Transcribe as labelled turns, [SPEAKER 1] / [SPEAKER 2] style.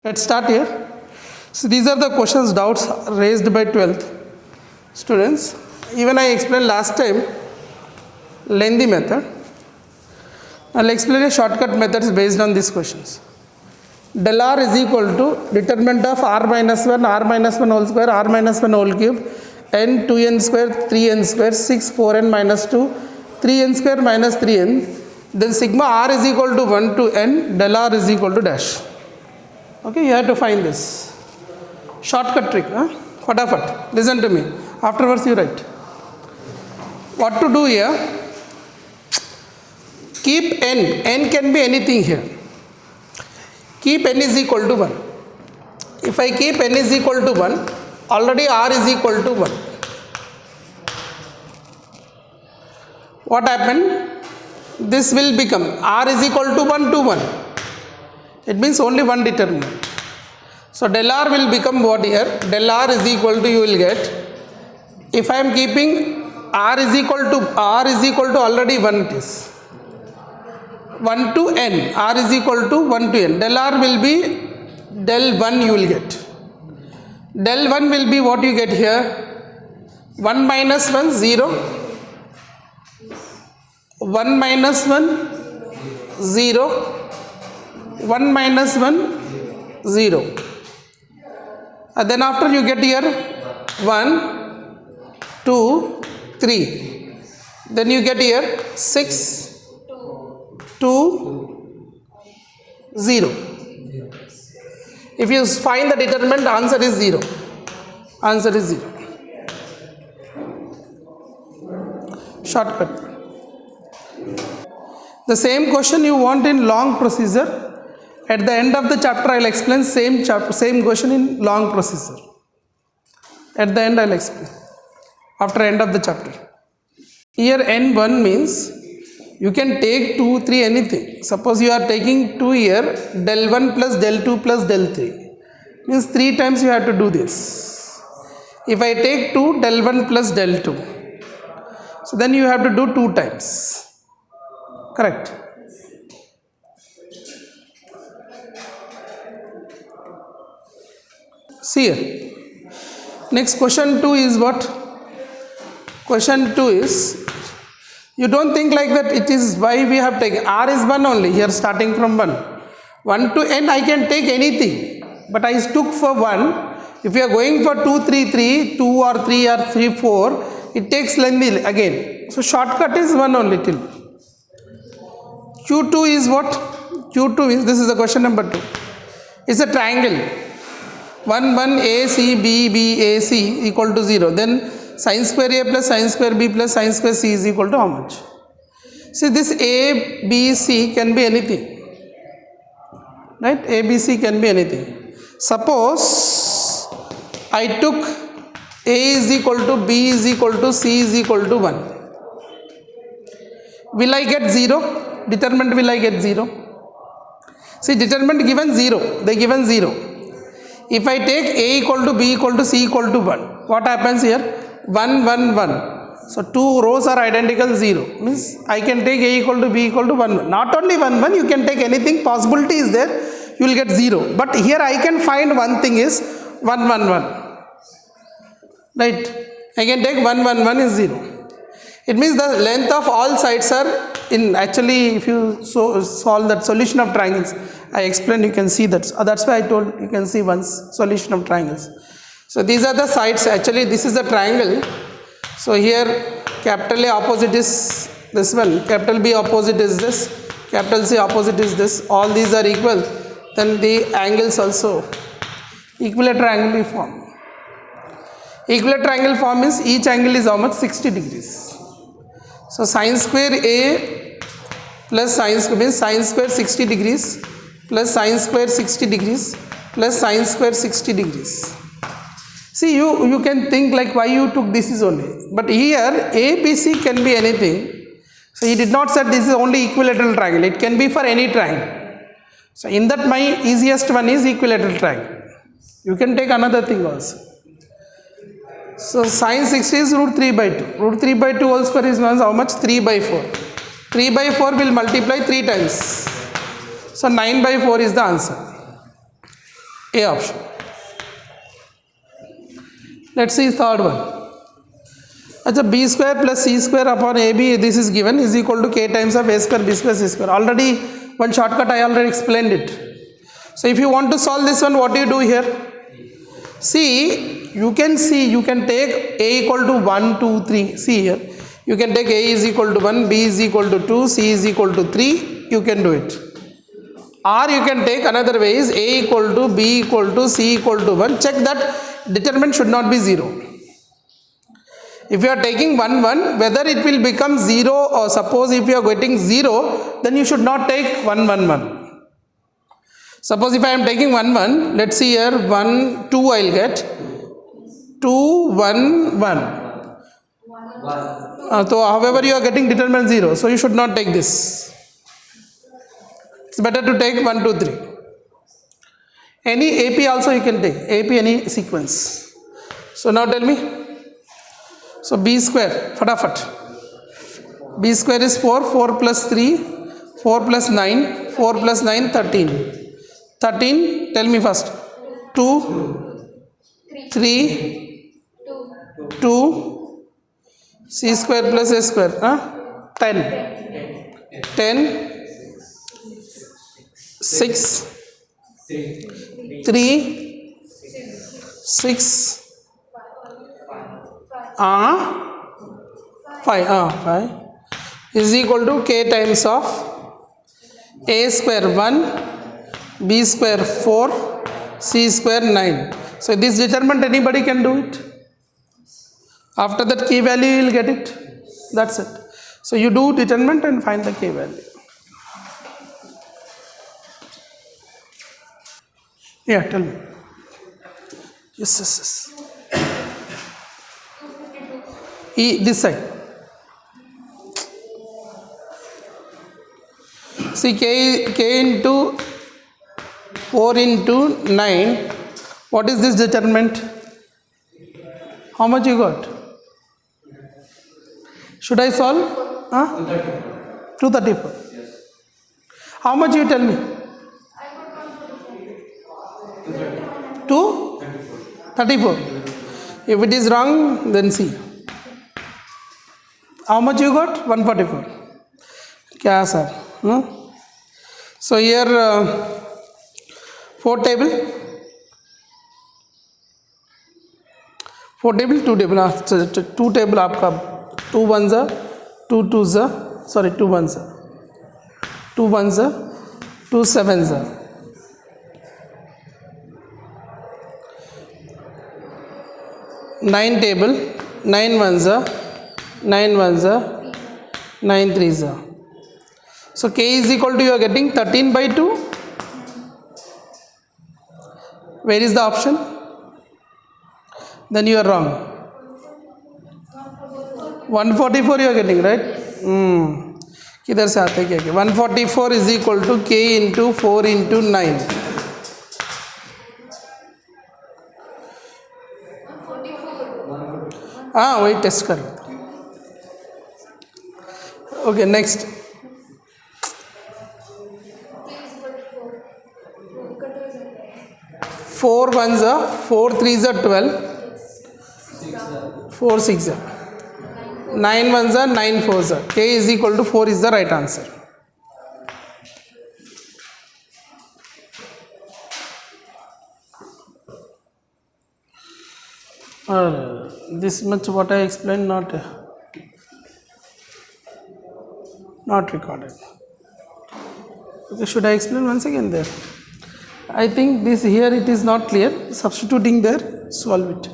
[SPEAKER 1] Let's start here. So these are the questions, doubts raised by 12th students. Even I explained last time lengthy method. I'll explain a shortcut methods based on these questions. Del r is equal to determinant of r minus 1 whole square, r minus 1 whole cube, n 2n square, 3n square, 6 4n minus 2, 3n square minus 3n. Then sigma r is equal to 1 to n, del r is equal to dash. Okay, you have to find this shortcut trick. Fatafat, listen to me. Afterwards you write. What to do here? Keep n can be anything here. Keep n is equal to 1. If I keep n is equal to 1, already r is equal to 1. What happened? This will become r is equal to 1 to 1. It means only one determinant. So del r will become what here? Del r is equal to, you will get, if I am keeping r is equal to already 1 it is. 1 to n, r is equal to 1 to n. Del r will be del 1 you will get. Del 1 will be what you get here? 1 minus 1, 0. 1 minus 1, 0. 1 minus 1, 0. And then after you get here 1, 2, 3. Then you get here 6, 2, 0. If you find the determinant, answer is 0. Answer is 0. Shortcut. The same question you want in long procedure. At the end of the chapter, I will explain same question in long procedure. At the end, I will explain. After end of the chapter. Here n1 means you can take 2, 3, anything. Suppose you are taking 2 here, del 1 plus del 2 plus del 3. Means 3 times you have to do this. If I take 2, del 1 plus del 2. So then you have to do 2 times. Correct. See here. Next question 2 is what? Question 2 is, you don't think like that it is why we have taken, r is 1 only here starting from 1. 1 to n I can take anything, but I took for 1. If you are going for 2, 3, 3, 2 or 3 or 3, 4, it takes lengthy again. So shortcut is 1 only till. Q2 is what? Q2 is, this is the question number 2. It's a triangle. 1, 1, A, C, B, B, A, C equal to 0. Then sin square A plus sin square B plus sin square C is equal to how much? See, this A, B, C can be anything. Right? A, B, C can be anything. Suppose I took A is equal to B is equal to C is equal to 1. Will I get 0? Determinant will I get 0? See, determinant given 0. They given 0. If I take A equal to B equal to C equal to 1, what happens here? 1, 1, 1. So 2 rows are identical, 0. Means I can take A equal to B equal to 1, 1. Not only 1, 1, you can take anything, possibility is there, you will get 0. But here I can find one thing is 1, 1, 1. Right? I can take 1, 1, 1 is 0. It means the length of all sides are in, actually if you solve that solution of triangles, I explained, you can see that. That's why I told you can see one solution of triangles. So these are the sides, actually this is a triangle. So here capital A opposite is this one, capital B opposite is this, capital C opposite is this, all these are equal. Then the angles also equilateral angle form. Equilateral angle form is each angle is how much? 60 degrees. So sin square A plus sin square means sin square 60 degrees plus sin square 60 degrees plus sin square 60 degrees. See, you can think like why you took this is only. But here ABC can be anything. So he did not say this is only equilateral triangle. It can be for any triangle. So in that my easiest one is equilateral triangle. You can take another thing also. So sin 60 is root 3 by 2. Root 3 by 2 whole square is how much? 3 by 4. 3 by 4 will multiply 3 times. So 9 by 4 is the answer. A option. Let's see third one. अच्छा b square plus c square upon ab this is given is equal to k times of a square b square c square. Already one shortcut I already explained it. So if you want to solve this one, what do you do here? See, you can take a equal to 1, 2, 3. See here, you can take a is equal to 1, b is equal to 2, c is equal to 3. You can do it. Or you can take another way is a equal to b equal to c equal to 1. Check that determinant should not be 0. If you are taking 1, 1, whether it will become 0 or suppose if you are getting 0, then you should not take 1, 1, 1. Suppose if I am taking 1, 1, let's see here 1, 2 I will get 2, 1, 1. So however you are getting determinant 0, so you should not take this. It's better to take 1, 2, 3. Any AP also you can take, AP any sequence. So now tell me. So b square, fatafat. B square is 4, 4 plus 3, 4 plus 9, 4 plus 9, 13. 13, tell me first. 2, 3, 2, c square plus a square, 10. 10, 6, 3, 6, 5 is equal to k times of a square 1, b square 4, c square 9. So this determinant anybody can do it. After that k value you will get it. That's it. So you do determinant and find the k value. Yeah, tell me. Yes. This side. See k into 4 into 9. What is this determinant? How much you got? Should I solve? 234. How much you tell me? 234. If it is wrong, then see. How much you got? 144. Kya sir? So here 4 table, 2 table. 2 table आपका 2 1s, 2 2s, sorry 2 1s, 2 1s, 2 7s. 9 table, 9 1s, 9 1s, 9 3s. So k is equal to you are getting 13 by 2. Where is the option? Then you are wrong. 144 you are getting, right? किधर से आते क्या? 144 is equal to k into 4 into 9. वही test कर. Okay, next. 4 1s, 4 3s, 12, 4 6s, 9 1s, 9 4s. K is equal to 4 is the right answer. This much what I explained not recorded. Okay, should I explain once again there? I think this here it is not clear. Substituting there, solve it.